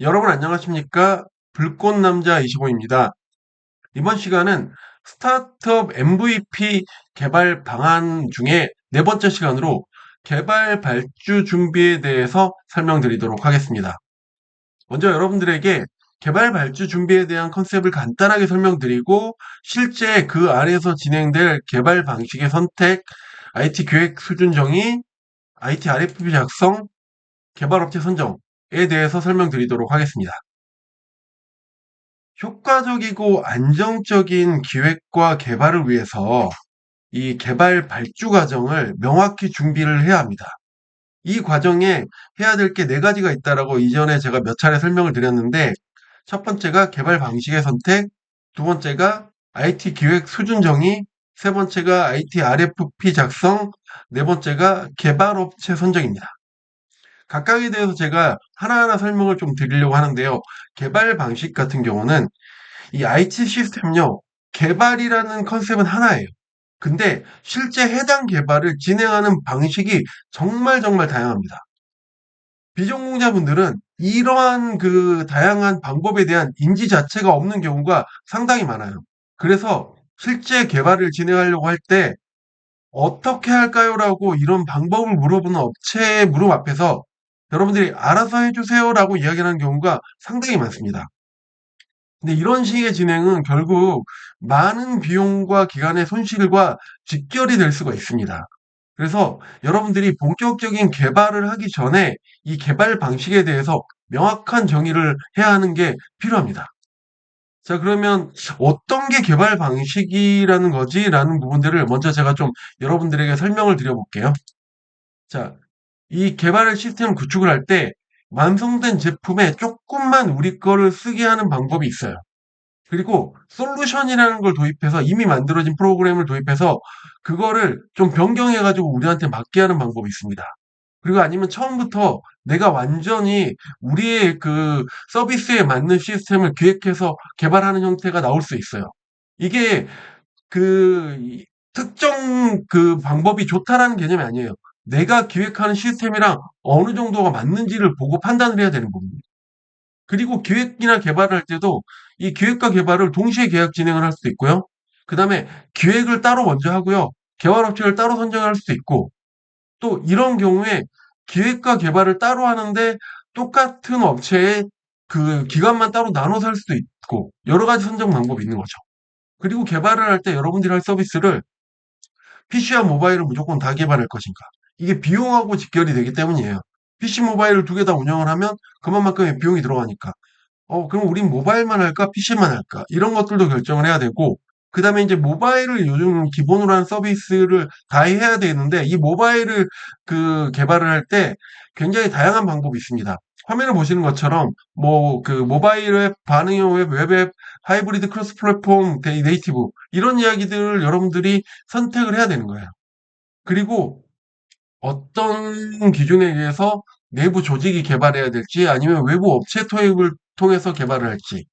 여러분 안녕하십니까? 불꽃남자 25입니다. 이번 시간은 스타트업 MVP 개발 방안 중에 네 번째 시간으로 개발 발주 준비에 대해서 설명드리도록 하겠습니다. 먼저 여러분들에게 개발 발주 준비에 대한 컨셉을 간단하게 설명드리고 실제 그 안에서 진행될 개발 방식의 선택, IT 기획 수준 정의, IT RFP 작성, 개발업체 선정에 대해서 설명드리도록 하겠습니다. 효과적이고 안정적인 기획과 개발을 위해서 이 개발 발주 과정을 명확히 준비를 해야 합니다. 이 과정에 해야 될 게 네 가지가 있다라고 이전에 제가 몇 차례 설명을 드렸는데, 첫 번째가 개발 방식의 선택, 두 번째가 IT 기획 수준 정의, 세 번째가 IT RFP 작성, 네 번째가 개발업체 선정입니다. 각각에 대해서 제가 하나하나 설명을 좀 드리려고 하는데요. 개발 방식 같은 경우는 이 IT 시스템요, 개발이라는 컨셉은 하나예요. 근데 실제 해당 개발을 진행하는 방식이 정말 정말 다양합니다. 비전공자분들은 이러한 그 다양한 방법에 대한 인지 자체가 없는 경우가 상당히 많아요. 그래서 실제 개발을 진행하려고 할 때 어떻게 할까요? 라고 이런 방법을 물어보는 업체의 무릎 앞에서 여러분들이 알아서 해주세요 라고 이야기하는 경우가 상당히 많습니다. 근데 이런 식의 진행은 결국 많은 비용과 기간의 손실과 직결이 될 수가 있습니다. 그래서 여러분들이 본격적인 개발을 하기 전에 이 개발 방식에 대해서 명확한 정의를 해야 하는 게 필요합니다. 자, 그러면 어떤 게 개발 방식이라는 거지? 라는 부분들을 먼저 제가 좀 여러분들에게 설명을 드려볼게요. 자, 이 개발 시스템 구축을 할 때 완성된 제품에 조금만 우리 거를 쓰게 하는 방법이 있어요. 그리고 솔루션이라는 걸 도입해서 이미 만들어진 프로그램을 도입해서 그거를 좀 변경해 가지고 우리한테 맞게 하는 방법이 있습니다. 그리고 아니면 처음부터 내가 완전히 우리의 그 서비스에 맞는 시스템을 기획해서 개발하는 형태가 나올 수 있어요. 이게 이 특정 그 방법이 좋다라는 개념이 아니에요. 내가 기획하는 시스템이랑 어느 정도가 맞는지를 보고 판단을 해야 되는 겁니다. 그리고 기획이나 개발을 할 때도 이 기획과 개발을 동시에 계약 진행을 할 수도 있고요. 그다음에 기획을 따로 먼저 하고요. 개발 업체를 따로 선정할 수도 있고, 또 이런 경우에 기획과 개발을 따로 하는데 똑같은 업체의 그 기간만 따로 나눠서 할 수도 있고, 여러 가지 선정 방법이 있는 거죠. 그리고 개발을 할 때 여러분들이 할 서비스를 PC와 모바일을 무조건 다 개발할 것인가? 이게 비용하고 직결이 되기 때문이에요. PC, 모바일을 두 개 다 운영을 하면 그만큼의 비용이 들어가니까. 그럼 우린 모바일만 할까? PC만 할까? 이런 것들도 결정을 해야 되고, 그 다음에 이제 모바일을 요즘 기본으로 하는 서비스를 다 해야 되는데, 이 모바일을 그 개발을 할 때 굉장히 다양한 방법이 있습니다. 화면을 보시는 것처럼, 뭐, 그 모바일 웹, 반응형 웹, 웹앱, 하이브리드 크로스 플랫폼, 네이티브, 이런 이야기들을 여러분들이 선택을 해야 되는 거예요. 그리고 어떤 기준에 의해서 내부 조직이 개발해야 될지 아니면 외부 업체 토입을 통해서 개발을 할지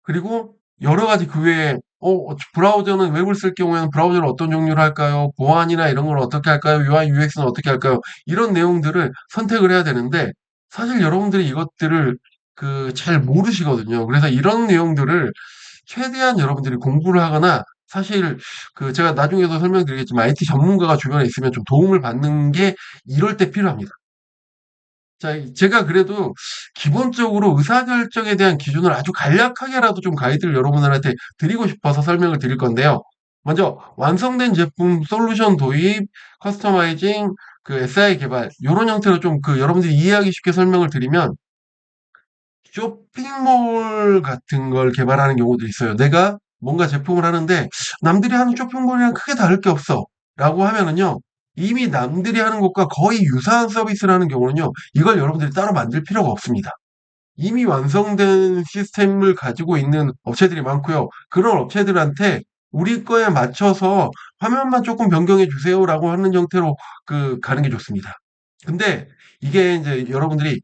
그리고 여러 가지 그 외에 브라우저는 웹을 쓸 경우에는 브라우저를 어떤 종류로 할까요? 보안이나 이런 걸 어떻게 할까요? UI, UX는 어떻게 할까요? 이런 내용들을 선택을 해야 되는데 사실 여러분들이 이것들을 그 잘 모르시거든요. 그래서 이런 내용들을 최대한 여러분들이 공부를 하거나 사실 그 제가 나중에도 설명드리겠지만 IT 전문가가 주변에 있으면 좀 도움을 받는 게 이럴 때 필요합니다. 자, 제가 그래도 기본적으로 의사결정에 대한 기준을 아주 간략하게라도 좀 가이드를 여러분들한테 드리고 싶어서 설명을 드릴 건데요. 먼저 완성된 제품 솔루션 도입, 커스터마이징, 그 SI 개발 요런 형태로 좀 그 여러분들이 이해하기 쉽게 설명을 드리면 쇼핑몰 같은 걸 개발하는 경우도 있어요. 내가 뭔가 제품을 하는데 남들이 하는 쇼핑몰이랑 크게 다를 게 없어. 라고 하면은요. 이미 남들이 하는 것과 거의 유사한 서비스를 하는 경우는요. 이걸 여러분들이 따로 만들 필요가 없습니다. 이미 완성된 시스템을 가지고 있는 업체들이 많고요. 그런 업체들한테 우리 거에 맞춰서 화면만 조금 변경해 주세요라고 하는 형태로 그 가는 게 좋습니다. 근데 이게 이제 여러분들이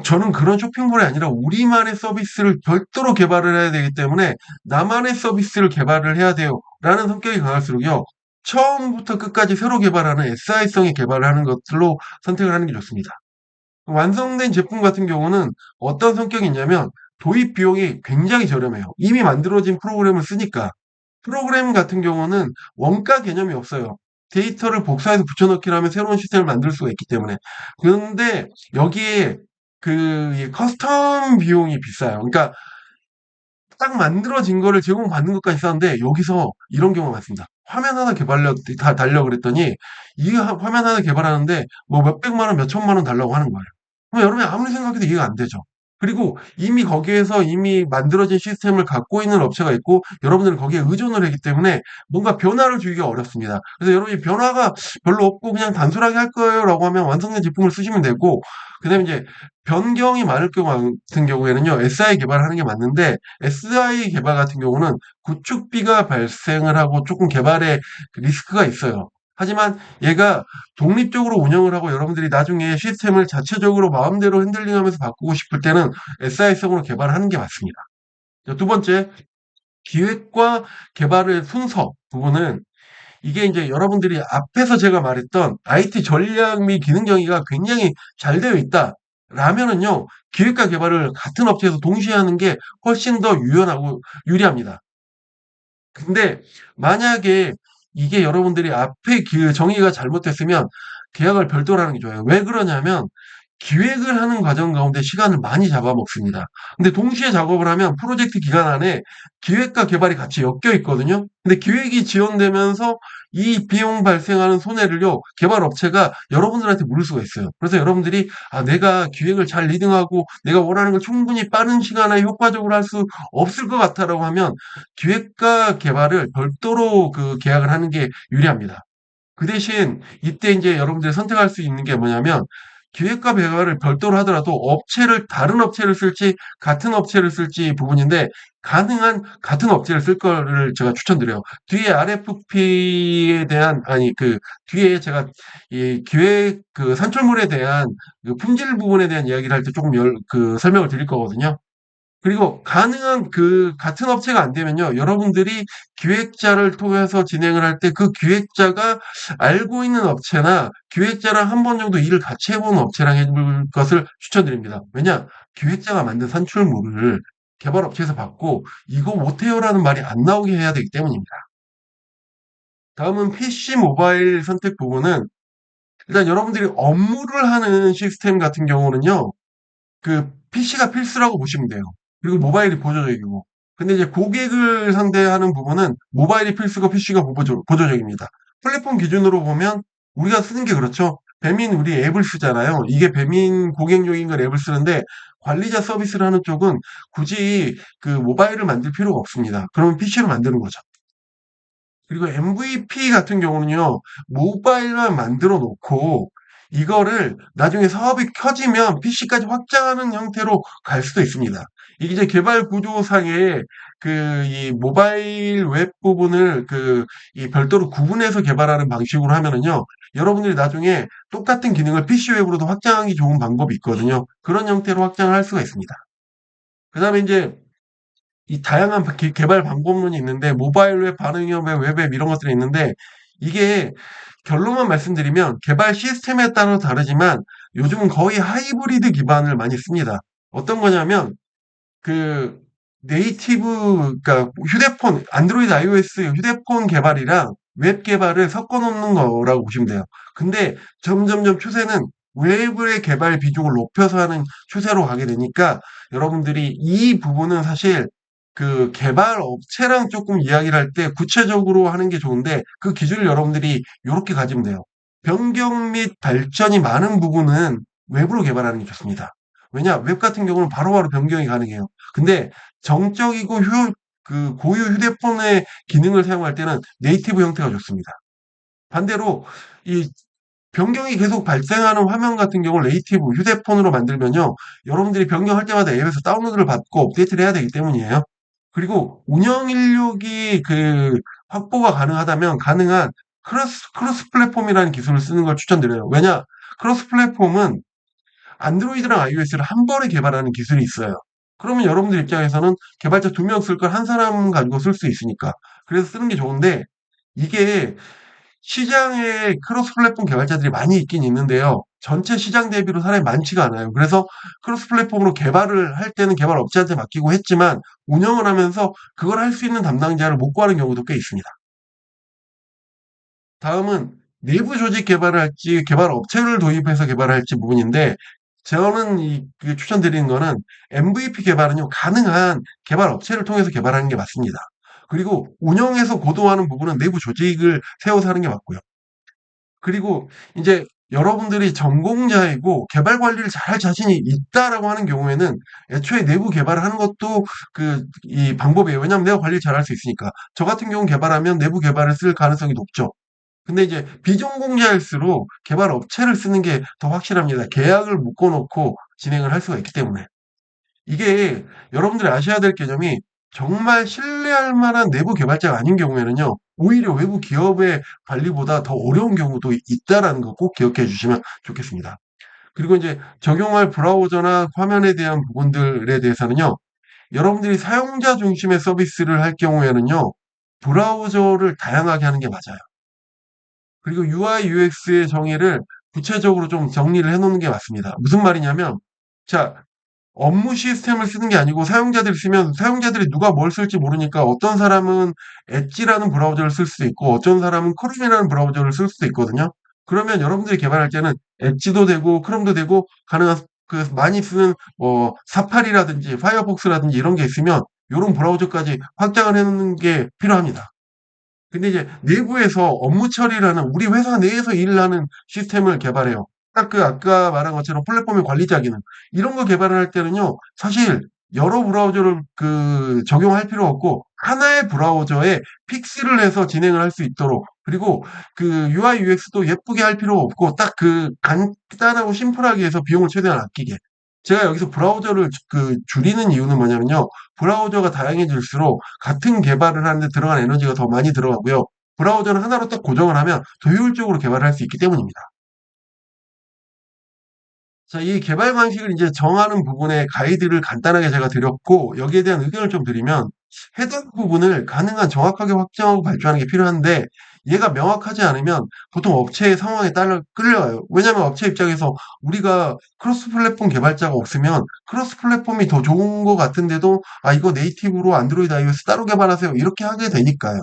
저는 그런 쇼핑몰이 아니라 우리만의 서비스를 별도로 개발을 해야 되기 때문에 나만의 서비스를 개발을 해야 돼요. 라는 성격이 강할수록요. 처음부터 끝까지 새로 개발하는 SI성의 개발을 하는 것들로 선택을 하는 게 좋습니다. 완성된 제품 같은 경우는 어떤 성격이 있냐면 도입 비용이 굉장히 저렴해요. 이미 만들어진 프로그램을 쓰니까. 프로그램 같은 경우는 원가 개념이 없어요. 데이터를 복사해서 붙여넣기를 하면 새로운 시스템을 만들 수가 있기 때문에. 그런데 여기에 이 커스텀 비용이 비싸요. 그러니까 딱 만들어진 거를 제공받는 것까지 싸는데 여기서 이런 경우가 많습니다. 화면 하나 다 달려고 그랬더니 이 화면 하나 개발하는데 뭐 몇백만 원, 몇천만 원 달라고 하는 거예요. 그럼 여러분이 아무리 생각해도 이해가 안 되죠. 그리고 이미 거기에서 이미 만들어진 시스템을 갖고 있는 업체가 있고 여러분들은 거기에 의존을 하기 때문에 뭔가 변화를 주기가 어렵습니다. 그래서 여러분이 변화가 별로 없고 그냥 단순하게 할 거예요라고 하면 완성된 제품을 쓰시면 되고 그다음에 이제 변경이 많을 경우 같은 경우에는요. SI 개발하는 게 맞는데 SI 개발 같은 경우는 구축비가 발생을 하고 조금 개발에 그 리스크가 있어요. 하지만 얘가 독립적으로 운영을 하고 여러분들이 나중에 시스템을 자체적으로 마음대로 핸들링하면서 바꾸고 싶을 때는 SI성으로 개발하는 게 맞습니다. 자, 두 번째, 기획과 개발의 순서 부분은 이게 이제 여러분들이 앞에서 제가 말했던 IT 전략 및 기능 정의가 굉장히 잘 되어 있다. 라면은요, 기획과 개발을 같은 업체에서 동시에 하는 게 훨씬 더 유연하고 유리합니다. 근데 만약에 이게 여러분들이 앞에 정의가 잘못됐으면 계약을 별도로 하는 게 좋아요. 왜 그러냐면 기획을 하는 과정 가운데 시간을 많이 잡아먹습니다. 근데 동시에 작업을 하면 프로젝트 기간 안에 기획과 개발이 같이 엮여 있거든요. 근데 기획이 지연되면서 이 비용 발생하는 손해를요, 개발 업체가 여러분들한테 물을 수가 있어요. 그래서 여러분들이, 아, 내가 기획을 잘 리딩하고 내가 원하는 걸 충분히 빠른 시간 안에 효과적으로 할 수 없을 것 같아라고 하면 기획과 개발을 별도로 계약을 하는 게 유리합니다. 그 대신 이때 이제 여러분들이 선택할 수 있는 게 뭐냐면 기획과 개발을 별도로 하더라도 다른 업체를 쓸지 같은 업체를 쓸지 부분인데 가능한 같은 업체를 쓸 거를 제가 추천드려요. 뒤에 RFP에 대한 아니 뒤에 제가 이 기획 산출물에 대한 품질 부분에 대한 이야기를 할 때 조금 설명을 드릴 거거든요. 그리고 가능한 같은 업체가 안 되면요. 여러분들이 기획자를 통해서 진행을 할 때 그 기획자가 알고 있는 업체나 기획자랑 한 번 정도 일을 같이 해본 업체랑 해볼 것을 추천드립니다. 왜냐? 기획자가 만든 산출물을 개발업체에서 받고 이거 못해요라는 말이 안 나오게 해야 되기 때문입니다. 다음은 PC 모바일 선택 부분은 일단 여러분들이 업무를 하는 시스템 같은 경우는요. PC가 필수라고 보시면 돼요. 그리고 모바일이 보조적이고. 근데 이제 고객을 상대하는 부분은 모바일이 필수고 PC가 보조적입니다. 플랫폼 기준으로 보면 우리가 쓰는 게 그렇죠. 배민 우리 앱을 쓰잖아요. 이게 배민 고객용인 걸 앱을 쓰는데 관리자 서비스를 하는 쪽은 굳이 모바일을 만들 필요가 없습니다. 그러면 PC로 만드는 거죠. 그리고 MVP 같은 경우는요, 모바일만 만들어 놓고, 이거를 나중에 사업이 켜지면 PC까지 확장하는 형태로 갈 수도 있습니다. 이게 이제 개발 구조상에 이 모바일 웹 부분을 이 별도로 구분해서 개발하는 방식으로 하면은요, 여러분들이 나중에 똑같은 기능을 PC 웹으로도 확장하기 좋은 방법이 있거든요. 그런 형태로 확장을 할 수가 있습니다. 그 다음에 이제 이 다양한 개발 방법론이 있는데 모바일 웹, 반응형 웹 이런 것들이 있는데 이게 결론만 말씀드리면 개발 시스템에 따라 다르지만 요즘은 거의 하이브리드 기반을 많이 씁니다. 어떤 거냐면 그 그러니까 휴대폰, 안드로이드, iOS 휴대폰 개발이랑 웹 개발을 섞어 놓는 거라고 보시면 돼요. 근데 점점점 추세는 웹의 개발 비중을 높여서 하는 추세로 가게 되니까 여러분들이 이 부분은 사실 개발 업체랑 조금 이야기를 할 때 구체적으로 하는 게 좋은데 그 기준을 여러분들이 요렇게 가지면 돼요. 변경 및 발전이 많은 부분은 웹으로 개발하는 게 좋습니다. 왜냐? 웹 같은 경우는 바로바로 변경이 가능해요. 근데 정적이고 고유 휴대폰의 기능을 사용할 때는 네이티브 형태가 좋습니다. 반대로 이 변경이 계속 발생하는 화면 같은 경우는 네이티브 휴대폰으로 만들면요. 여러분들이 변경할 때마다 앱에서 다운로드를 받고 업데이트를 해야 되기 때문이에요. 그리고 운영 인력이 확보가 가능하다면 가능한 크로스 플랫폼이라는 기술을 쓰는 걸 추천드려요. 왜냐? 크로스 플랫폼은 안드로이드랑 iOS를 한 번에 개발하는 기술이 있어요. 그러면 여러분들 입장에서는 개발자 2명 쓸 걸 한 사람 가지고 쓸 수 있으니까. 그래서 쓰는 게 좋은데 이게 시장에 크로스 플랫폼 개발자들이 많이 있긴 있는데요. 전체 시장 대비로 사람이 많지가 않아요. 그래서 크로스 플랫폼으로 개발을 할 때는 개발 업체한테 맡기고 했지만 운영을 하면서 그걸 할 수 있는 담당자를 못 구하는 경우도 꽤 있습니다. 다음은 내부 조직 개발을 할지 개발 업체를 도입해서 개발을 할지 부분인데 저는 추천드리는 거는 MVP 개발은요, 가능한 개발 업체를 통해서 개발하는 게 맞습니다. 그리고 운영에서 고도화하는 부분은 내부 조직을 세워서 하는 게 맞고요. 그리고 이제 여러분들이 전공자이고 개발 관리를 잘할 자신이 있다라고 하는 경우에는 애초에 내부 개발을 하는 것도 이 방법이에요. 왜냐하면 내가 관리를 잘할 수 있으니까. 저 같은 경우 개발하면 내부 개발을 쓸 가능성이 높죠. 근데 이제 비전공자일수록 개발 업체를 쓰는 게 더 확실합니다. 계약을 묶어 놓고 진행을 할 수가 있기 때문에. 이게 여러분들이 아셔야 될 개념이 정말 신뢰할 만한 내부 개발자가 아닌 경우에는요, 오히려 외부 기업의 관리보다 더 어려운 경우도 있다라는 거 꼭 기억해 주시면 좋겠습니다. 그리고 이제 적용할 브라우저나 화면에 대한 부분들에 대해서는요, 여러분들이 사용자 중심의 서비스를 할 경우에는요, 브라우저를 다양하게 하는 게 맞아요. 그리고 UI, UX의 정의를 구체적으로 좀 정리를 해 놓는 게 맞습니다. 무슨 말이냐면, 자, 업무 시스템을 쓰는 게 아니고 사용자들이 쓰면 사용자들이 누가 뭘 쓸지 모르니까 어떤 사람은 엣지라는 브라우저를 쓸 수도 있고 어떤 사람은 크롬이라는 브라우저를 쓸 수도 있거든요. 그러면 여러분들이 개발할 때는 엣지도 되고 크롬도 되고 가능한 많이 쓰는 사파리라든지 파이어폭스라든지 이런 게 있으면 요런 브라우저까지 확장을 해 놓는 게 필요합니다. 근데 이제 내부에서 업무 처리라는 우리 회사 내에서 일을 하는 시스템을 개발해요. 딱 아까 말한 것처럼 플랫폼의 관리자 기능. 이런 거 개발을 할 때는요, 사실 여러 브라우저를 적용할 필요 없고, 하나의 브라우저에 픽스를 해서 진행을 할 수 있도록, 그리고 UI, UX도 예쁘게 할 필요 없고, 딱 간단하고 심플하게 해서 비용을 최대한 아끼게. 제가 여기서 브라우저를 줄이는 이유는 뭐냐면요. 브라우저가 다양해질수록 같은 개발을 하는데 들어간 에너지가 더 많이 들어가고요. 브라우저는 하나로 딱 고정을 하면 더 효율적으로 개발을 할 수 있기 때문입니다. 자, 이 개발 방식을 이제 정하는 부분에 가이드를 간단하게 제가 드렸고, 여기에 대한 의견을 좀 드리면, 해당 부분을 가능한 정확하게 확정하고 발주하는 게 필요한데, 얘가 명확하지 않으면 보통 업체의 상황에 따라 끌려가요. 왜냐하면 업체 입장에서 우리가 크로스 플랫폼 개발자가 없으면 크로스 플랫폼이 더 좋은 것 같은데도, 아, 이거 네이티브로 안드로이드 iOS 따로 개발하세요. 이렇게 하게 되니까요.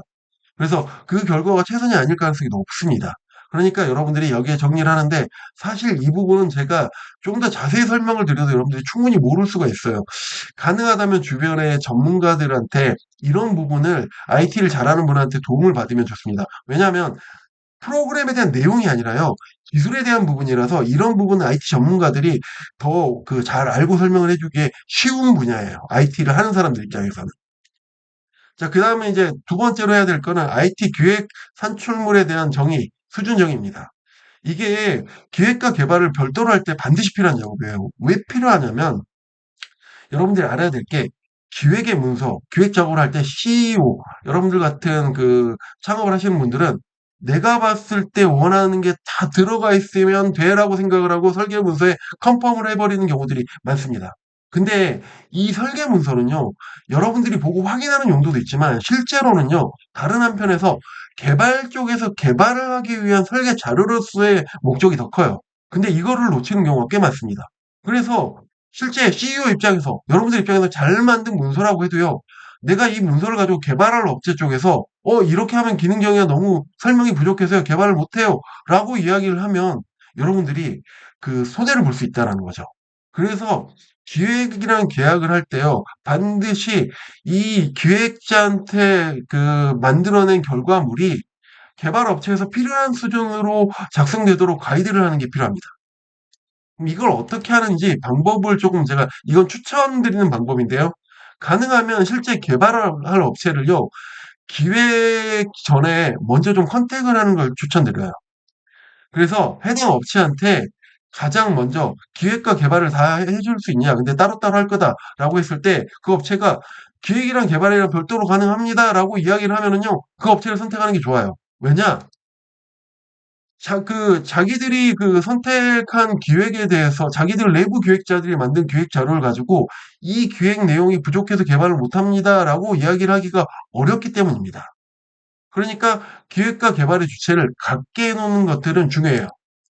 그래서 그 결과가 최선이 아닐 가능성이 높습니다. 그러니까 여러분들이 여기에 정리를 하는데 사실 이 부분은 제가 좀 더 자세히 설명을 드려도 여러분들이 충분히 모를 수가 있어요. 가능하다면 주변의 전문가들한테 이런 부분을 IT를 잘하는 분한테 도움을 받으면 좋습니다. 왜냐하면 프로그램에 대한 내용이 아니라요. 기술에 대한 부분이라서 이런 부분은 IT 전문가들이 더 잘 알고 설명을 해주기에 쉬운 분야예요. IT를 하는 사람들 입장에서는. 자, 그다음에 이제 두 번째로 해야 될 거는 IT 기획 산출물에 대한 정의, 수준 정의입니다. 이게 기획과 개발을 별도로 할 때 반드시 필요한 작업이에요. 왜 필요하냐면 여러분들이 알아야 될 게 기획의 문서, 기획 작업을 할 때 CEO, 여러분들 같은 창업을 하시는 분들은 내가 봤을 때 원하는 게 다 들어가 있으면 돼라고 생각을 하고 설계 문서에 컨펌을 해버리는 경우들이 많습니다. 근데 이 설계 문서는요, 여러분들이 보고 확인하는 용도도 있지만 실제로는요, 다른 한편에서 개발 쪽에서 개발을 하기 위한 설계 자료로서의 목적이 더 커요. 근데 이거를 놓치는 경우가 꽤 많습니다. 그래서 실제 CEO 입장에서 여러분들 입장에서 잘 만든 문서라고 해도요. 내가 이 문서를 가지고 개발할 업체 쪽에서 이렇게 하면 기능 정의가 너무 설명이 부족해서요. 개발을 못 해요. 라고 이야기를 하면 여러분들이 손해를 볼 수 있다라는 거죠. 그래서 기획이랑 계약을 할 때요. 반드시 이 기획자한테 만들어낸 결과물이 개발 업체에서 필요한 수준으로 작성되도록 가이드를 하는 게 필요합니다. 그럼 이걸 어떻게 하는지 방법을 조금 제가 이건 추천드리는 방법인데요. 가능하면 실제 개발을 할 업체를요. 기획 전에 먼저 좀 컨택을 하는 걸 추천드려요. 그래서 해당 업체한테 가장 먼저 "기획과 개발을 다 해줄 수 있냐? 근데 따로따로 할 거다."라고 했을 때 그 업체가 "기획이랑 개발이랑 별도로 가능합니다."라고 이야기를 하면은요. 그 업체를 선택하는 게 좋아요. 왜냐? 자기들이 선택한 기획에 대해서 자기들 내부 기획자들이 만든 기획 자료를 가지고 "이 기획 내용이 부족해서 개발을 못 합니다."라고 이야기를 하기가 어렵기 때문입니다. 그러니까 기획과 개발의 주체를 갖게 해 놓는 것들은 중요해요.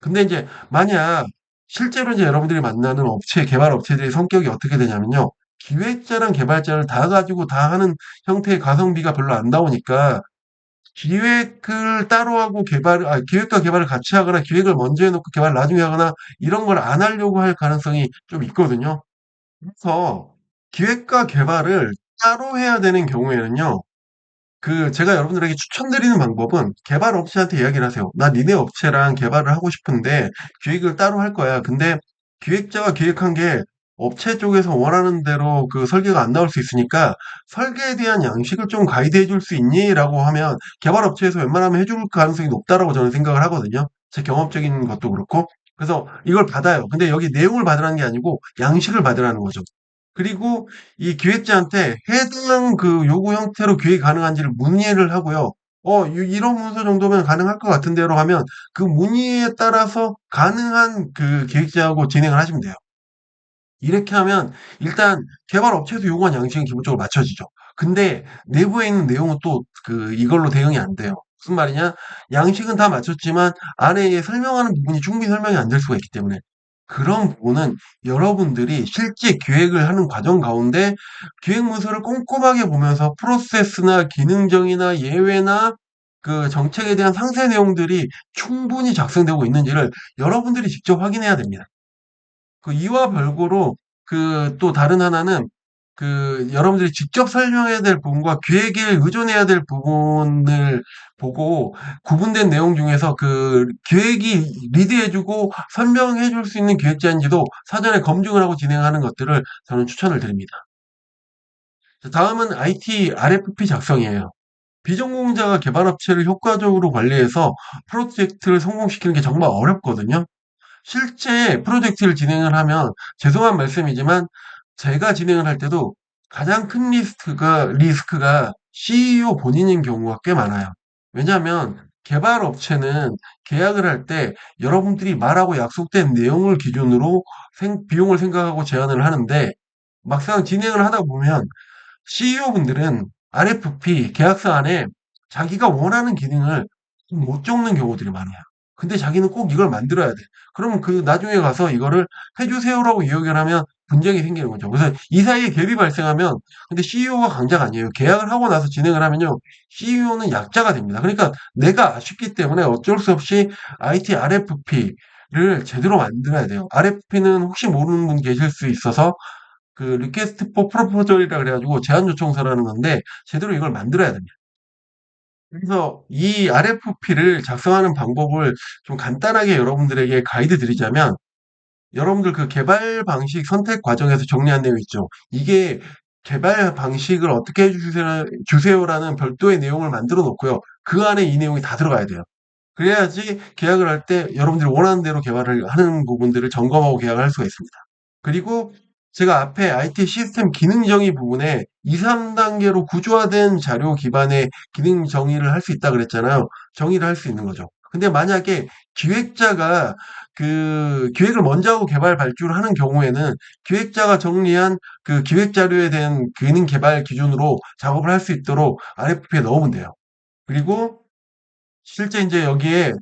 근데 이제 만약 실제로 이제 여러분들이 만나는 업체, 개발 업체들의 성격이 어떻게 되냐면요. 기획자랑 개발자를 다 가지고 다 하는 형태의 가성비가 별로 안 나오니까 기획을 따로 하고 기획과 개발을 같이 하거나 기획을 먼저 해놓고 개발 나중에 하거나 이런 걸 안 하려고 할 가능성이 좀 있거든요. 그래서 기획과 개발을 따로 해야 되는 경우에는요. 제가 여러분들에게 추천드리는 방법은 개발 업체한테 이야기를 하세요. 나 니네 업체랑 개발을 하고 싶은데 기획을 따로 할 거야. 근데 기획자가 기획한 게 업체 쪽에서 원하는 대로 그 설계가 안 나올 수 있으니까 설계에 대한 양식을 좀 가이드해 줄 수 있니? 라고 하면 개발 업체에서 웬만하면 해줄 가능성이 높다라고 저는 생각을 하거든요. 제 경험적인 것도 그렇고. 그래서 이걸 받아요. 근데 여기 내용을 받으라는 게 아니고 양식을 받으라는 거죠. 그리고 이 기획자한테 해당 그 요구 형태로 기획이 가능한지를 문의를 하고요. 이런 문서 정도면 가능할 것 같은데요 하면 그 문의에 따라서 가능한 그 기획자하고 진행을 하시면 돼요. 이렇게 하면 일단 개발 업체에서 요구한 양식은 기본적으로 맞춰지죠. 근데 내부에 있는 내용은 또 이걸로 대응이 안 돼요. 무슨 말이냐? 양식은 다 맞췄지만 안에 설명하는 부분이 충분히 설명이 안 될 수가 있기 때문에 그런 부분은 여러분들이 실제 기획을 하는 과정 가운데 기획 문서를 꼼꼼하게 보면서 프로세스나 기능정의나 예외나 그 정책에 대한 상세 내용들이 충분히 작성되고 있는지를 여러분들이 직접 확인해야 됩니다. 이와 별거로 또 다른 하나는 여러분들이 직접 설명해야 될 부분과 기획에 의존해야 될 부분을 보고 구분된 내용 중에서 기획이 리드해주고 설명해줄 수 있는 기획자인지도 사전에 검증을 하고 진행하는 것들을 저는 추천을 드립니다. 자, 다음은 IT RFP 작성이에요. 비전공자가 개발업체를 효과적으로 관리해서 프로젝트를 성공시키는 게 정말 어렵거든요. 실제 프로젝트를 진행을 하면 죄송한 말씀이지만 제가 진행을 할 때도 가장 큰 리스크가 CEO 본인인 경우가 꽤 많아요. 왜냐하면 개발 업체는 계약을 할 때 여러분들이 말하고 약속된 내용을 기준으로 비용을 생각하고 제안을 하는데 막상 진행을 하다 보면 CEO분들은 RFP 계약서 안에 자기가 원하는 기능을 못 적는 경우들이 많아요. 근데 자기는 꼭 이걸 만들어야 돼. 그러면 나중에 가서 이거를 해주세요라고 이야기를 하면 분쟁이 생기는 거죠. 그래서 이 사이에 갭이 발생하면 근데 CEO가 강자가 아니에요. 계약을 하고 나서 진행을 하면요. CEO는 약자가 됩니다. 그러니까 내가 아쉽기 때문에 어쩔 수 없이 IT RFP를 제대로 만들어야 돼요. RFP는 혹시 모르는 분 계실 수 있어서 리퀘스트 포 프로포절이라 그래가지고 제안 요청서라는 건데 제대로 이걸 만들어야 됩니다. 그래서 이 RFP를 작성하는 방법을 좀 간단하게 여러분들에게 가이드 드리자면 여러분들 개발 방식 선택 과정에서 정리한 내용 있죠. 이게 개발 방식을 어떻게 주세요라는 별도의 내용을 만들어 놓고요. 그 안에 이 내용이 다 들어가야 돼요. 그래야지 계약을 할 때 여러분들이 원하는 대로 개발을 하는 부분들을 점검하고 계약을 할 수가 있습니다. 그리고 제가 앞에 IT 시스템 기능 정의 부분에 2, 3단계로 구조화된 자료 기반의 기능 정의를 할 수 있다 그랬잖아요. 정의를 할 수 있는 거죠. 근데 만약에 기획자가 기획을 먼저 하고 개발 발주를 하는 경우에는 기획자가 정리한 기획 자료에 대한 기능 개발 기준으로 작업을 할 수 있도록 RFP에 넣으면 돼요. 그리고 실제 이제 여기에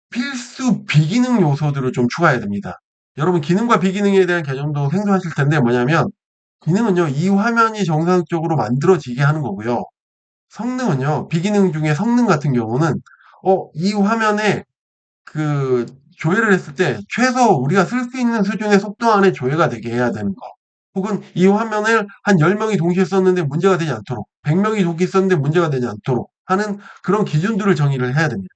필수 비기능 요소들을 좀 추가해야 됩니다. 여러분 기능과 비기능에 대한 개념도 생소하실 텐데 뭐냐면 기능은요, 이 화면이 정상적으로 만들어지게 하는 거고요. 성능은요, 비기능 중에 성능 같은 경우는 이 화면에 그 조회를 했을 때 최소 우리가 쓸 수 있는 수준의 속도 안에 조회가 되게 해야 되는 거. 혹은 이 화면을 한 10명이 동시에 썼는데 문제가 되지 않도록, 100명이 동시에 썼는데 문제가 되지 않도록 하는 그런 기준들을 정의를 해야 됩니다.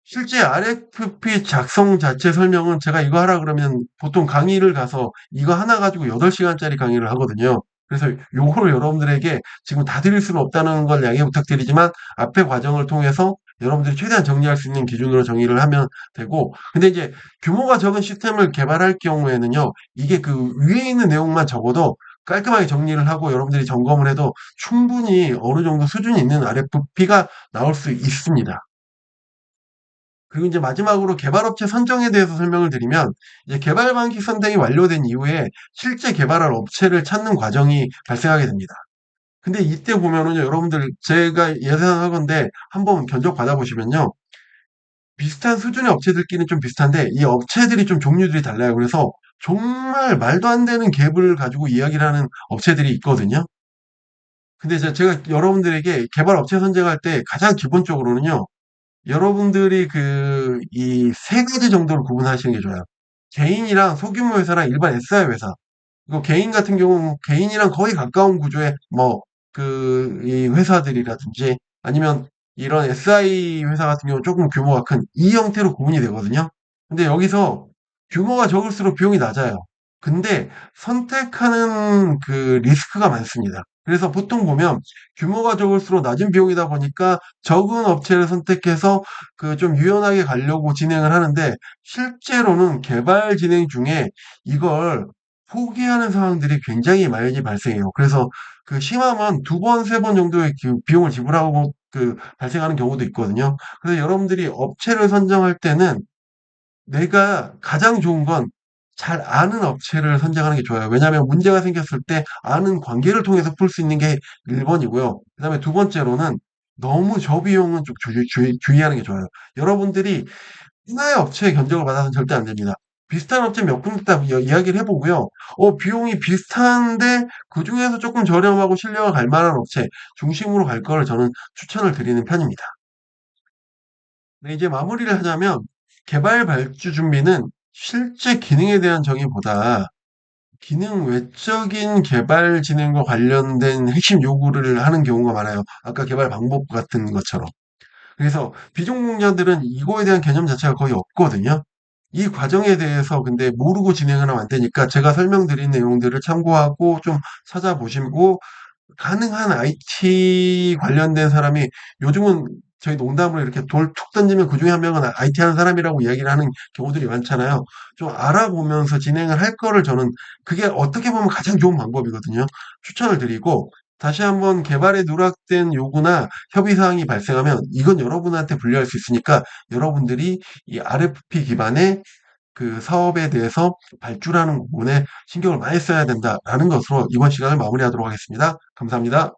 실제 RFP 작성 자체 설명은 제가 이거 하라 그러면 보통 강의를 가서 이거 하나 가지고 8시간짜리 강의를 하거든요. 그래서 요거를 여러분들에게 지금 다 드릴 수는 없다는 걸 양해 부탁드리지만 앞의 과정을 통해서 여러분들이 최대한 정리할 수 있는 기준으로 정의를 하면 되고 근데 이제 규모가 적은 시스템을 개발할 경우에는요. 이게 위에 있는 내용만 적어도 깔끔하게 정리를 하고 여러분들이 점검을 해도 충분히 어느 정도 수준이 있는 RFP가 나올 수 있습니다. 그리고 이제 마지막으로 개발업체 선정에 대해서 설명을 드리면 이제 개발 방식 선택이 완료된 이후에 실제 개발할 업체를 찾는 과정이 발생하게 됩니다. 근데 이때 보면은요, 여러분들 제가 예상하건대 한번 견적 받아보시면요. 비슷한 수준의 업체들끼리는 좀 비슷한데 이 업체들이 좀 종류들이 달라요. 그래서 정말 말도 안 되는 갭을 가지고 이야기를 하는 업체들이 있거든요. 근데 제가 여러분들에게 개발 업체 선정할 때 가장 기본적으로는요. 여러분들이 이 세 가지 정도로 구분하시는 게 좋아요. 개인이랑 소규모 회사랑 일반 SI 회사. 이거 개인 같은 경우는 개인이랑 거의 가까운 구조의 뭐 이 회사들이라든지 아니면 이런 SI 회사 같은 경우는 조금 규모가 큰 이 형태로 구분이 되거든요. 근데 여기서 규모가 적을수록 비용이 낮아요. 근데 선택하는 리스크가 많습니다. 그래서 보통 보면 규모가 적을수록 낮은 비용이다 보니까 적은 업체를 선택해서 좀 유연하게 가려고 진행을 하는데 실제로는 개발 진행 중에 이걸 포기하는 상황들이 굉장히 많이 발생해요. 그래서 심하면 두 번, 세 번 정도의 비용을 지불하고 발생하는 경우도 있거든요. 그래서 여러분들이 업체를 선정할 때는 내가 가장 좋은 건 잘 아는 업체를 선정하는 게 좋아요. 왜냐하면 문제가 생겼을 때 아는 관계를 통해서 풀 수 있는 게 1번이고요. 그다음에 두 번째로는 너무 저비용은 좀 주의하는 게 좋아요. 여러분들이 하나의 업체의 견적을 받아서는 절대 안 됩니다. 비슷한 업체 몇 군데 딱 이야기를 해보고요. 비용이 비슷한데 그중에서 조금 저렴하고 신뢰가 갈 만한 업체 중심으로 갈 거를 저는 추천을 드리는 편입니다. 네, 이제 마무리를 하자면 개발 발주 준비는 실제 기능에 대한 정의보다 기능 외적인 개발 진행과 관련된 핵심 요구를 하는 경우가 많아요. 아까 개발 방법 같은 것처럼. 그래서 비전공자들은 이거에 대한 개념 자체가 거의 없거든요. 이 과정에 대해서 근데 모르고 진행을 하면 안 되니까 제가 설명드린 내용들을 참고하고 좀 찾아보시고 가능한 IT 관련된 사람이 요즘은 저희 농담으로 이렇게 돌 툭 던지면 그중에 한 명은 IT 하는 사람이라고 이야기를 하는 경우들이 많잖아요. 좀 알아보면서 진행을 할 거를 저는 그게 어떻게 보면 가장 좋은 방법이거든요. 추천을 드리고 다시 한번 개발에 누락된 요구나 협의 사항이 발생하면 이건 여러분한테 불리할 수 있으니까 여러분들이 이 RFP 기반의 사업에 대해서 발주라는 부분에 신경을 많이 써야 된다라는 것으로 이번 시간을 마무리하도록 하겠습니다. 감사합니다.